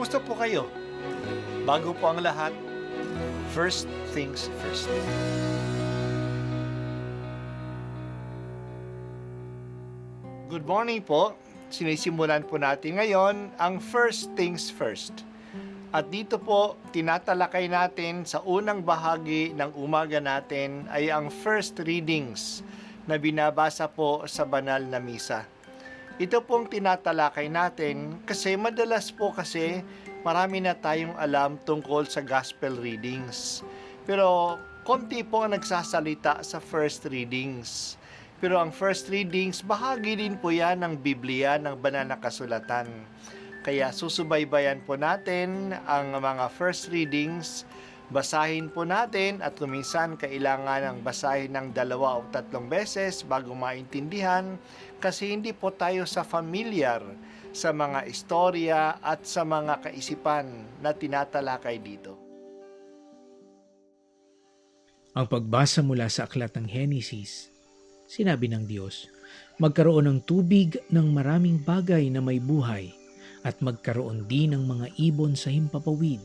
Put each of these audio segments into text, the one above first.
Kumusta po kayo? Bago po ang lahat, first things first. Good morning po. Sinisimulan po natin ngayon ang first things first. At dito po, tinatalakay natin sa unang bahagi ng umaga natin ay ang first readings na binabasa po sa banal na misa. Ito pong tinatalakay natin kasi madalas po kasi marami na tayong alam tungkol sa gospel readings. Pero konti po ang nagsasalita sa first readings. Pero ang first readings, bahagi din po yan ng Biblia, ng banal na kasulatan. Kaya susubaybayan po natin ang mga first readings, basahin po natin at kuminsan kailangan ng basahin ng 2 o 3 beses bago maintindihan kasi hindi po tayo familiar sa mga istorya at sa mga kaisipan na tinatalakay dito. Ang pagbasa mula sa aklat ng Henesis, sinabi ng Diyos, magkaroon ng tubig ng maraming bagay na may buhay at magkaroon din ng mga ibon sa himpapawid.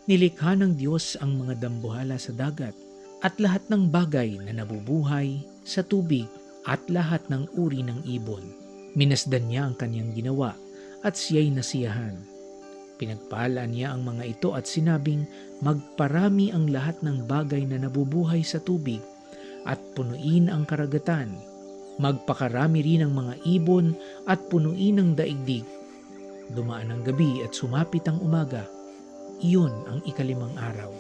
Nilikha ng Diyos ang mga dambuhala sa dagat at lahat ng bagay na nabubuhay sa tubig at lahat ng uri ng ibon. Minasdan niya ang kanyang ginawa at siya'y nasiyahan. Pinagpala niya ang mga ito at sinabing magparami ang lahat ng bagay na nabubuhay sa tubig at punuin ang karagatan. Magpakarami rin ang mga ibon at punuin ang daigdig. Dumaan ang gabi at sumapit ang umaga. Iyon ang 5 araw.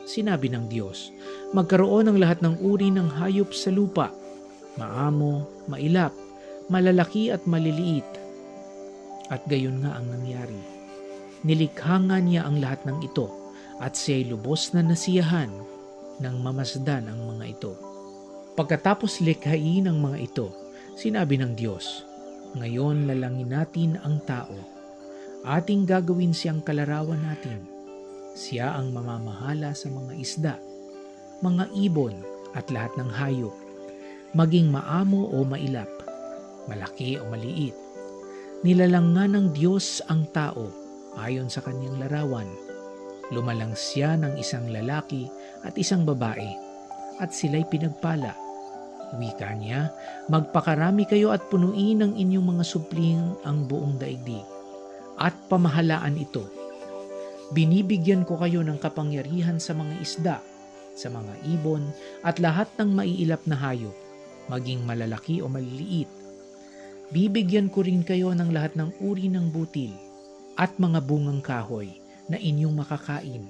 Sinabi ng Diyos, magkaroon ng lahat ng uri ng hayop sa lupa, maamo, mailap, malalaki at maliliit. At gayon nga ang nangyari. Nilikha nga niya ang lahat ng ito at siya'y lubos na nasiyahan nang mamasdan ang mga ito. Pagkatapos likhain ang mga ito, sinabi ng Diyos, ngayon lalangin natin ang tao. Ating gagawin siyang kalarawan natin. Siya ang mamamahala sa mga isda, mga ibon at lahat ng hayop, maging maamo o mailap, malaki o maliit. Nilalanggan ng Diyos ang tao ayon sa kanyang larawan. Lumalang siya ng isang lalaki at isang babae at sila'y pinagpala. Wika niya, magpakarami kayo at punuin ng inyong mga supling ang buong daigdig at pamahalaan ito. Binibigyan ko kayo ng kapangyarihan sa mga isda, sa mga ibon at lahat ng maiilap na hayop, maging malalaki o maliliit. Bibigyan ko rin kayo ng lahat ng uri ng butil at mga bungang kahoy na inyong makakain.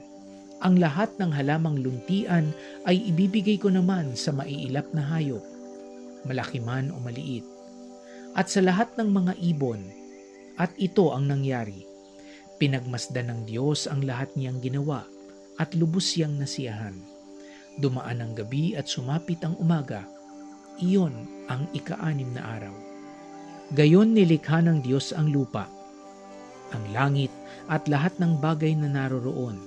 Ang lahat ng halamang luntian ay ibibigay ko naman sa maiilap na hayop, malaki man o maliit, at sa lahat ng mga ibon. At ito ang nangyari. Pinagmasdan ng Diyos ang lahat niyang ginawa at lubos siyang nasiyahan. Dumaan ang gabi at sumapit ang umaga. Iyon ang 6 na araw. Gayon nilikha ng Diyos ang lupa, ang langit at lahat ng bagay na naroroon.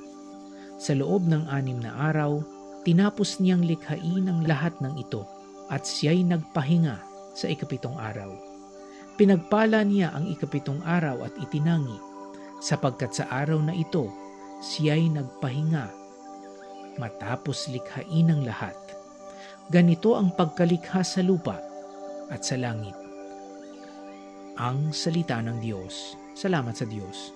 Sa loob ng 6 na araw, tinapos niyang likhain ang lahat ng ito at siya'y nagpahinga sa 7 araw. Pinagpala niya ang 7 araw at itinangi, sapagkat sa araw na ito, siya'y nagpahinga matapos likhain ang lahat. Ganito ang pagkalikha sa lupa at sa langit. Ang salita ng Diyos. Salamat sa Diyos.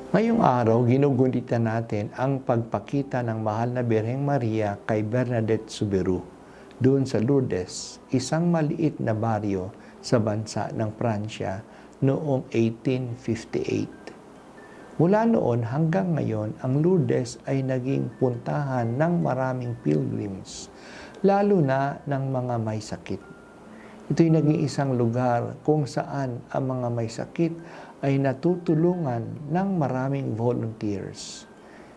Ngayong araw, ginugunita natin ang pagpakita ng mahal na Birheng Maria kay Bernadette Soubirous doon sa Lourdes, isang maliit na baryo sa bansa ng Pransya noong 1858. Mula noon hanggang ngayon, ang Lourdes ay naging puntahan ng maraming pilgrims, lalo na ng mga may sakit. Ito'y naging isang lugar kung saan ang mga may sakit ay natutulungan ng maraming volunteers.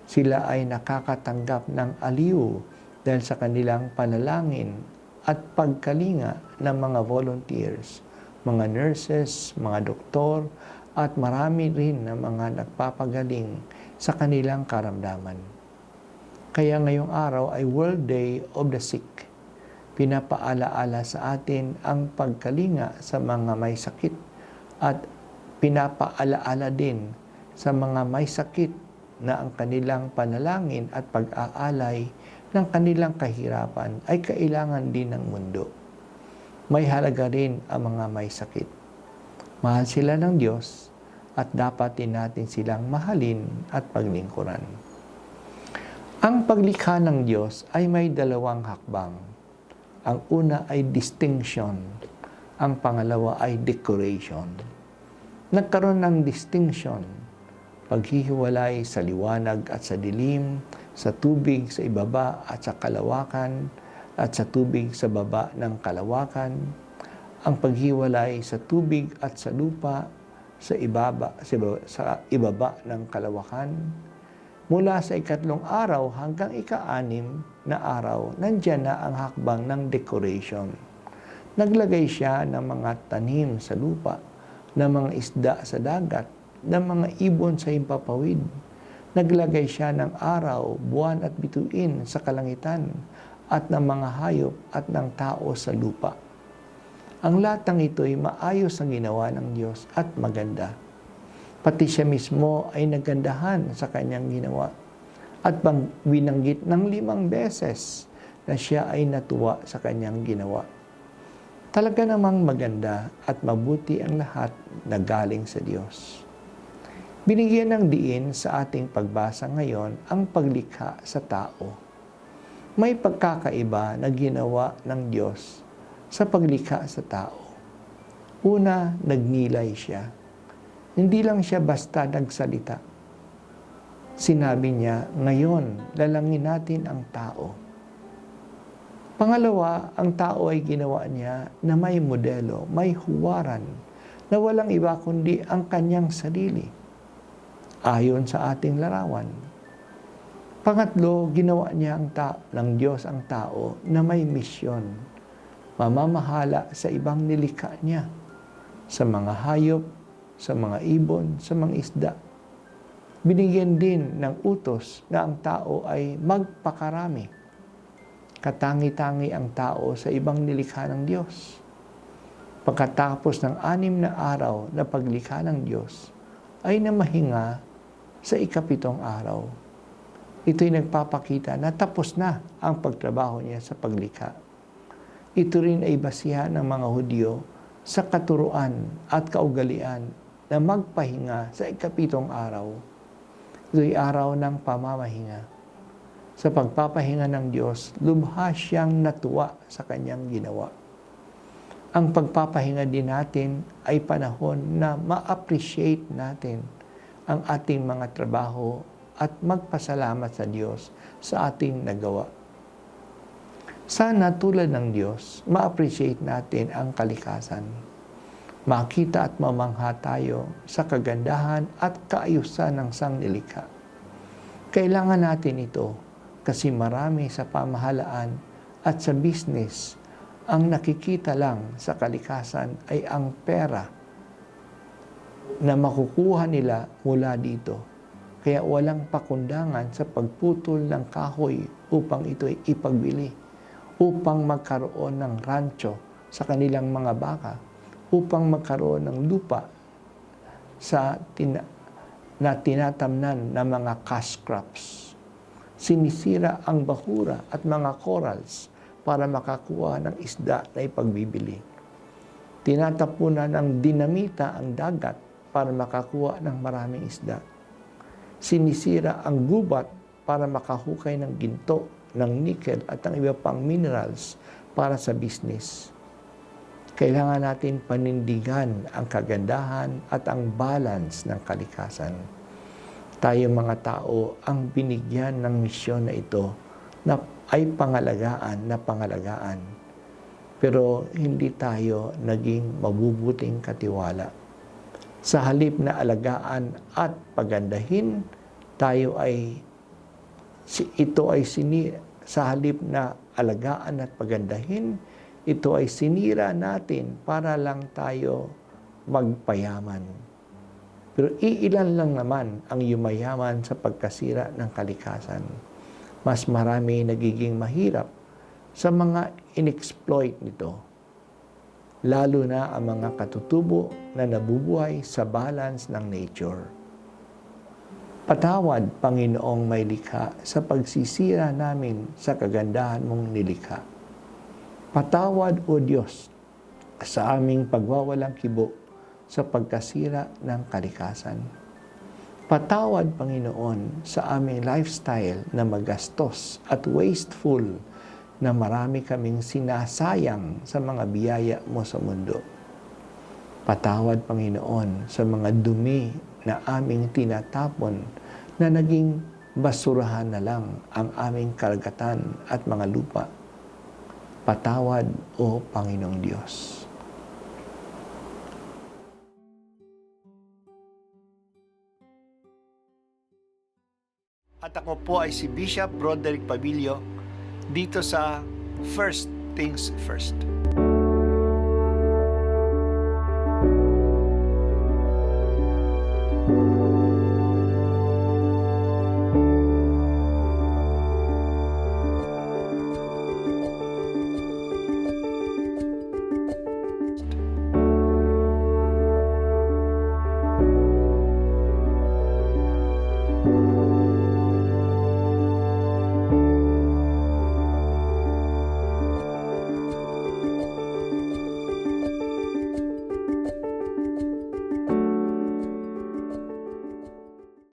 Sila ay nakakatanggap ng aliw dahil sa kanilang panalangin at pagkalinga ng mga volunteers, mga nurses, mga doktor, at marami rin na mga nagpapagaling sa kanilang karamdaman. Kaya ngayong araw ay World Day of the Sick. Pinapaalaala sa atin ang pagkalinga sa mga may sakit at pinapaalaala din sa mga may sakit na ang kanilang panalangin at pag-aalay ng kanilang kahirapan ay kailangan din ng mundo. May halaga rin ang mga may sakit. Mahal sila ng Diyos at dapat din natin silang mahalin at paglingkuran. Ang paglikha ng Diyos ay may dalawang hakbang. Ang una ay distinction, ang pangalawa ay decoration. Nagkaroon ng distinction, paghihiwalay sa liwanag at sa dilim, sa tubig sa ibaba at sa kalawakan, at sa tubig sa baba ng kalawakan, ang paghiwalay sa tubig at sa lupa sa ibaba ng kalawakan. Mula sa ikatlong araw hanggang ika-6 na araw, nandiyan na ang hakbang ng decoration. Naglagay siya ng mga tanim sa lupa, ng mga isda sa dagat, ng mga ibon sa himpapawid. Naglagay siya ng araw, buwan at bituin sa kalangitan, at ng mga hayop at ng tao sa lupa. Ang lahat ng ito ay maayos ang ginawa ng Diyos at maganda. Pati siya mismo ay nagandahan sa kanyang ginawa at binanggit ng 5 beses na siya ay natuwa sa kanyang ginawa. Talaga namang maganda at mabuti ang lahat na galing sa Diyos. Binigyan ng diin sa ating pagbasa ngayon ang paglikha sa tao. May pagkakaiba na ginawa ng Diyos sa paglikha sa tao. Una, nagnilay siya. Hindi lang siya basta nagsalita. Sinabi niya, ngayon, lalangin natin ang tao. Pangalawa, ang tao ay ginawa niya na may modelo, may huwaran, na walang iba kundi ang kanyang sarili, ayon sa ating larawan. Pangatlo, ginawa niya ng Diyos ang tao na may misyon, mamamahala sa ibang nilikha niya, sa mga hayop, sa mga ibon, sa mga isda. Binigyan din ng utos na ang tao ay magpakarami. Katangi-tangi ang tao sa ibang nilikha ng Diyos. Pagkatapos ng 6 na araw na paglikha ng Diyos, ay namahinga sa ika-7 araw. Ito'y nagpapakita na tapos na ang pagtrabaho niya sa paglikha. Ito rin ay basihan ng mga Hudyo sa katuruan at kaugalian na magpahinga sa ika-7 araw. Ito'y araw ng pamamahinga. Sa pagpapahinga ng Diyos, lubha siyang natuwa sa kanyang ginawa. Ang pagpapahinga din natin ay panahon na ma-appreciate natin ang ating mga trabaho at magpasalamat sa Diyos sa ating nagawa. Sana tulad ng Diyos, ma-appreciate natin ang kalikasan. Makita at mamangha tayo sa kagandahan at kaayusan ng sangnilikha. Kailangan natin ito kasi marami sa pamahalaan at sa business ang nakikita lang sa kalikasan ay ang pera na makukuha nila mula dito. Kaya walang pakundangan sa pagputol ng kahoy upang ito'y ipagbili, upang magkaroon ng rancho sa kanilang mga baka, upang magkaroon ng lupa na tinatamnan ng mga cash crops. Sinisira ang bahura at mga corals para makakuha ng isda na ipagbibili. Tinatapunan ng dinamita ang dagat para makakuha ng maraming isda. Sinisira ang gubat para makahukay ng ginto, ng nickel at ng iba pang minerals para sa business. Kailangan natin panindigan ang kagandahan at ang balance ng kalikasan. Tayo mga tao ang binigyan ng misyon na ito na ay pangalagaan. Pero hindi tayo naging mabubuting katiwala. Sa halip na alagaan at pagandahin, sa halip na alagaan at pagandahin, ito ay sinira natin para lang tayo magpayaman. Pero iilan lang naman ang yumayaman sa pagkasira ng kalikasan. Mas marami nagiging mahirap sa mga inexploit nito. lalo na ang mga katutubo na nabubuhay sa balance ng nature. Patawad, Panginoong may likha, sa pagsisira namin sa kagandahan mong nilikha. Patawad, O Diyos, sa aming pagwawalang kibo sa pagkasira ng kalikasan. Patawad, Panginoon, sa aming lifestyle na magastos at wasteful na marami kaming sinasayang sa mga biyaya mo sa mundo. Patawad, Panginoon, sa mga dumi na aming tinatapon na naging basurahan na lang ang aming karagatan at mga lupa. Patawad, O Panginoong Diyos. At ako po ay si Bishop Broderick Pabilio dito sa First Things First.